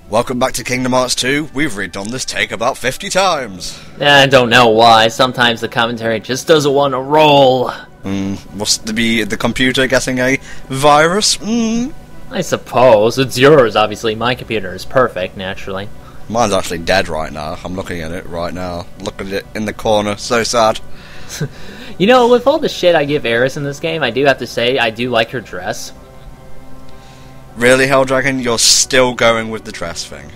Welcome back to Kingdom Hearts 2. We've redone this take about 50 times. I don't know why. Sometimes the commentary just doesn't want to roll. Must be the computer getting a virus? I suppose. It's yours, obviously. My computer is perfect, naturally. Mine's actually dead right now. I'm looking at it right now. Look at it in the corner. So sad. You know, with all the shit I give Eris in this game, I do have to say, I do like her dress. Really, Helldragon? You're still going with the dress thing?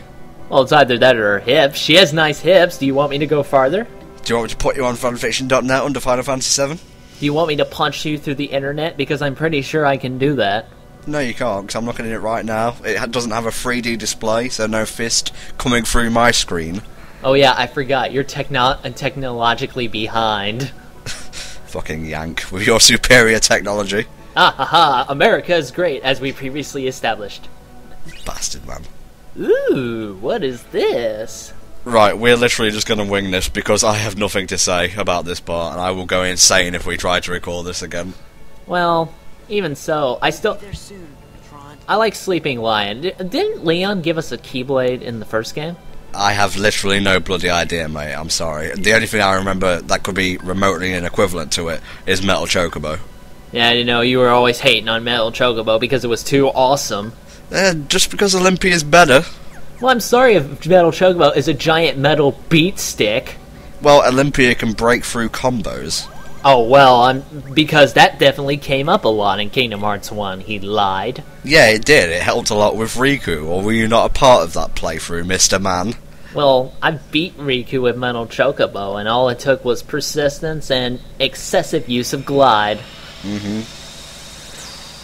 Well, it's either that or her hips. She has nice hips. Do you want me to go farther? Do you want me to put you on fanfiction.net under Final Fantasy VII? Do you want me to punch you through the internet? Because I'm pretty sure I can do that. No, you can't, because I'm looking at it right now. It doesn't have a 3D display, so no fist coming through my screen. Oh yeah, I forgot. You're technologically behind. Fucking yank, with your superior technology. Ah ha ha, America is great, as we previously established. Bastard, man. Ooh, what is this? Right, we're literally just going to wing this because I have nothing to say about this part, and I will go insane if we try to record this again. Well, even so, I like Sleeping Lion. Didn't Leon give us a Keyblade in the first game? I have literally no bloody idea, mate. I'm sorry. The only thing I remember that could be remotely an equivalent to it is Metal Chocobo. Yeah, you know, you were always hating on Metal Chocobo because it was too awesome. Just because Olympia is better. Well, I'm sorry if Metal Chocobo is a giant metal beat stick. Well, Olympia can break through combos. Oh, well, because that definitely came up a lot in Kingdom Hearts 1. He lied. Yeah, it did. It helped a lot with Riku, or were you not a part of that playthrough, Mr. Man? Well, I beat Riku with Metal Chocobo, and all it took was persistence and excessive use of Glide.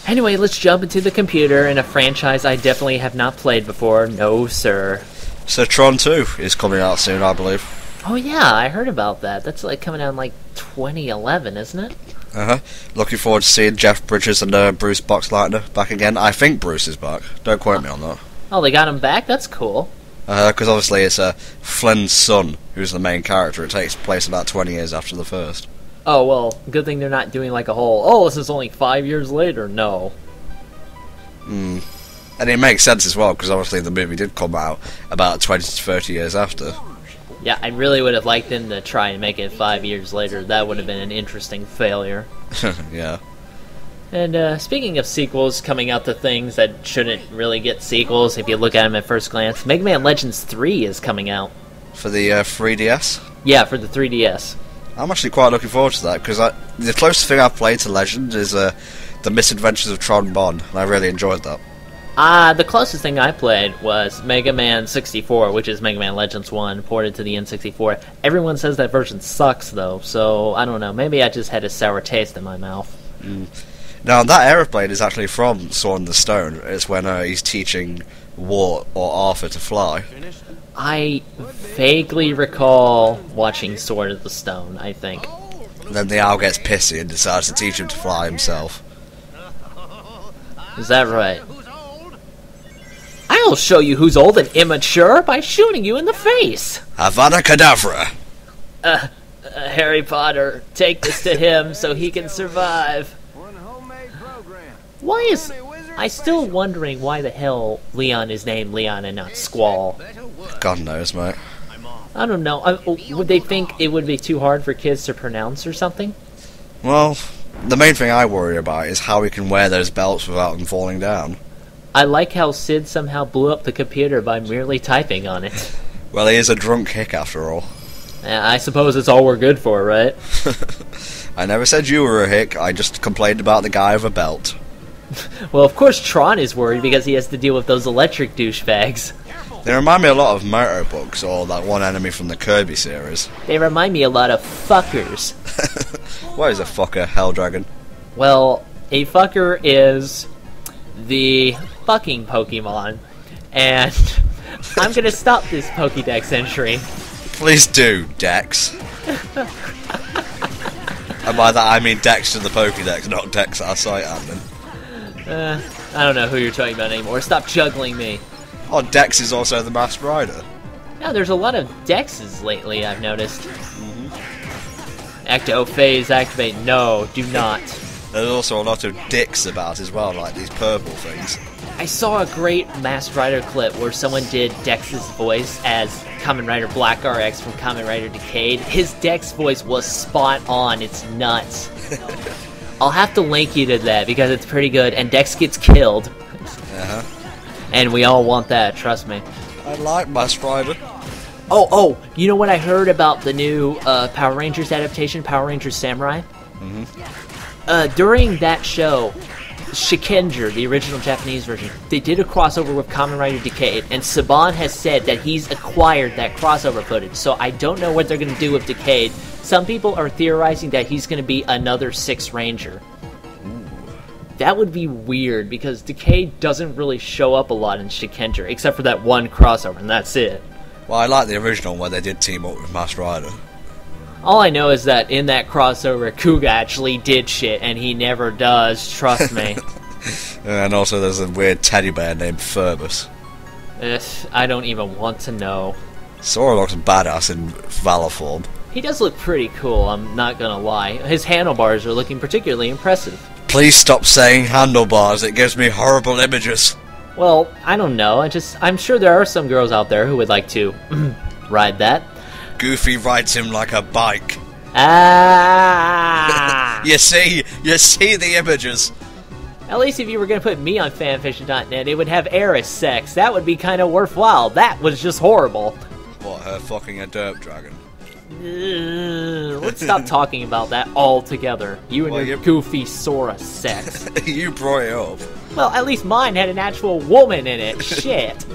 Anyway, let's jump into the computer in a franchise I definitely have not played before. No, sir. So Tron 2 is coming out soon, I believe. Oh yeah, I heard about that. That's like coming out in like 2011, isn't it? Looking forward to seeing Jeff Bridges and Bruce Boxleitner back again. I think Bruce is back. Don't quote me on that. Oh, they got him back? That's cool. Because obviously it's Flynn's son who's the main character. It takes place about 20 years after the first. Oh, well, good thing they're not doing like a whole, oh, this is only 5 years later. No. And it makes sense as well, because obviously the movie did come out about 20 to 30 years after. Yeah, I really would have liked them to try and make it 5 years later. That would have been an interesting failure. Yeah. And speaking of sequels coming out to things that shouldn't really get sequels, if you look at them at first glance, Mega Man Legends 3 is coming out. For the 3DS? Yeah, for the 3DS. I'm actually quite looking forward to that, because the closest thing I've played to Legend is The Misadventures of Tron Bonne, and I really enjoyed that. The closest thing I played was Mega Man 64, which is Mega Man Legends 1, ported to the N64. Everyone says that version sucks, though, so I don't know. Maybe I just had a sour taste in my mouth. Now, that aeroplane is actually from Sword in the Stone. It's when he's teaching Wart or Arthur to fly. I vaguely recall watching Sword of the Stone, I think. And then the owl gets pissy and decides to teach him to fly himself. Is that right? I'll show you who's old and immature by shooting you in the face! Havana Kedavra! Harry Potter, take this to him so he can survive. Why is... I'm still wondering why the hell Leon is named Leon and not Squall. God knows, mate. I don't know. Would they think it would be too hard for kids to pronounce or something? Well, the main thing I worry about is how he can wear those belts without them falling down. I like how Sid somehow blew up the computer by merely typing on it. Well, he is a drunk hick after all. I suppose it's all we're good for, right? I never said you were a hick, I just complained about the guy with a belt. Well, of course Tron is worried because he has to deal with those electric douchebags. They remind me a lot of Moto books, or that one enemy from the Kirby series. They remind me a lot of fuckers. What is a fucker, Helldragon? Well, a fucker is the fucking Pokemon, and I'm gonna stop this Pokédex entry. Please do, Dex. And by that I mean Dex to the Pokédex, not Dex our site admin. I don't know who you're talking about anymore. Stop juggling me. Oh, Dex is also the Masked Rider. Yeah, there's a lot of Dexes lately, I've noticed. Acto phase activate. No, do not. There's also a lot of dicks about as well, like these purple things. I saw a great Masked Rider clip where someone did Dex's voice as Kamen Rider Black RX from Kamen Rider Decade. His Dex voice was spot on. It's nuts. I'll have to link you to that because it's pretty good, and Dex gets killed. Uh-huh. And we all want that, trust me. I like Masked Rider. Oh, you know what I heard about the new Power Rangers adaptation, Power Rangers Samurai? Mm-hmm. During that show, Shikenja, the original Japanese version, they did a crossover with Kamen Rider Decade, and Saban has said that he's acquired that crossover footage, so I don't know what they're going to do with Decade. Some people are theorizing that he's going to be another Sixth Ranger. Ooh. That would be weird, because Decade doesn't really show up a lot in Shikenja, except for that one crossover, and that's it. Well, I like the original where they did team up with Masked Rider. All I know is that in that crossover, Kuga actually did shit, and he never does, trust me. And also there's a weird teddy bear named Phoebus. I don't even want to know. Sora looks badass in Valor form. He does look pretty cool, I'm not gonna lie. His handlebars are looking particularly impressive. Please stop saying handlebars, it gives me horrible images. Well, I don't know, I'm sure there are some girls out there who would like to ride that. Goofy rides him like a bike. Ah! You see the images. At least if you were going to put me on fanfiction.net, it would have Eris sex. That would be kind of worthwhile. That was just horrible. What, her fucking a derp dragon? Let's stop talking about that altogether. You and your goofy Sora sex. You brought it up. Well, at least mine had an actual woman in it. Shit.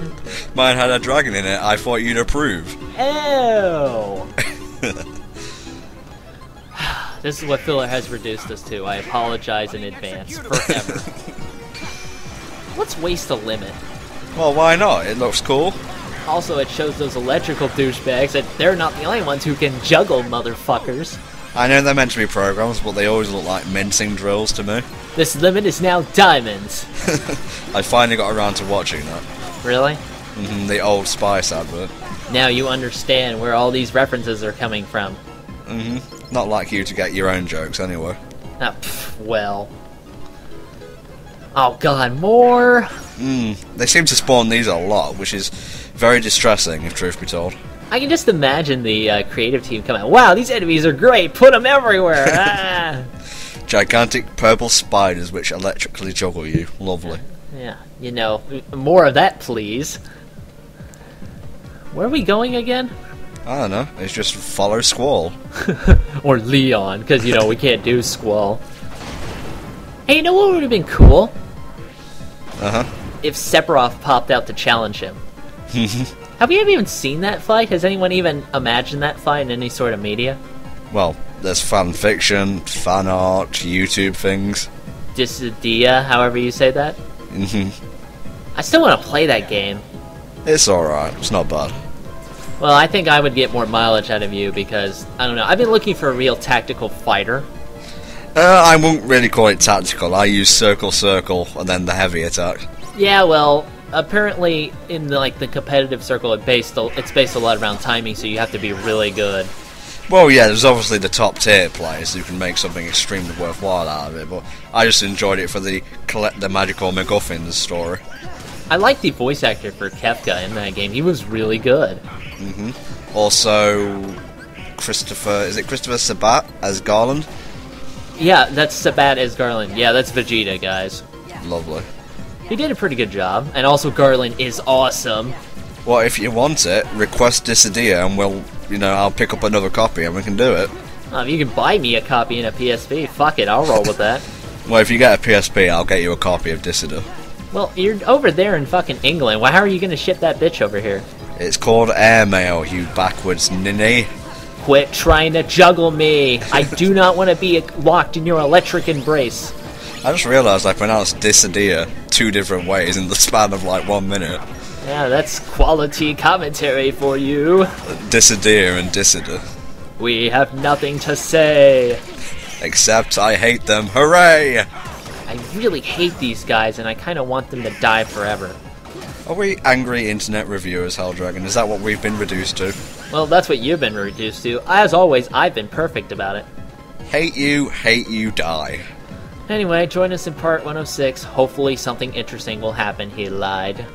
Mine had a dragon in it. I thought you'd approve. Ew. This is what filler has reduced us to. I apologize in advance. Forever. Let's waste a limit. Well, why not? It looks cool. Also, it shows those electrical douchebags that they're not the only ones who can juggle, motherfuckers. I know they're meant to be programs, but they always look like mincing drills to me. This limit is now diamonds. I finally got around to watching that. Really? Mm-hmm, the Old Spice advert. Now you understand where all these references are coming from. Mm-hmm. Not like you to get your own jokes, anyway. Well. Oh god, more? They seem to spawn these a lot, which is very distressing, if truth be told. I can just imagine the creative team coming out. Wow, these enemies are great! Put them everywhere! Ah. Gigantic purple spiders which electrically juggle you. Lovely. Yeah, you know, more of that, please. Where are we going again? I don't know. It's just follow Squall. Or Leon, because, you know, we can't do Squall. Hey, you know what would have been cool? Uh-huh. If Sephiroth popped out to challenge him. Have you ever even seen that fight? Has anyone even imagined that fight in any sort of media? Well, there's fan fiction, fan art, YouTube things. Dissidia, however you say that? I still want to play that game. It's alright. It's not bad. Well, I think I would get more mileage out of you because, I don't know, I've been looking for a real tactical fighter. I wouldn't really call it tactical. I use circle, and then the heavy attack. Yeah, well, apparently in the competitive circle, it's based a lot around timing, so you have to be really good. Well, yeah, there's obviously the top tier players who can make something extremely worthwhile out of it, but I just enjoyed it for the collect the magical MacGuffins story. I like the voice actor for Kefka in that game. He was really good. Also, is it Christopher Sabat as Garland? Yeah, that's Sabat as Garland. Yeah, that's Vegeta, guys. Lovely. He did a pretty good job, and also Garland is awesome. Well, if you want it, request Dissidia and I'll pick up another copy and we can do it. If you can buy me a copy in a PSP, fuck it, I'll roll with that. Well, if you get a PSP, I'll get you a copy of Dissidia. Well, you're over there in fucking England. How are you going to ship that bitch over here? It's called airmail, you backwards ninny. Quit trying to juggle me. I do not want to be locked in your electric embrace. I just realised I pronounced Dissidia 2 different ways in the span of 1 minute. Yeah, that's quality commentary for you. Dissidia and Dissida. We have nothing to say. Except I hate them. Hooray! I really hate these guys, and I kind of want them to die forever. Are we angry internet reviewers, Helldragon? Is that what we've been reduced to? Well, that's what you've been reduced to. As always, I've been perfect about it. Hate you, die. Anyway, join us in part 106. Hopefully something interesting will happen. He lied.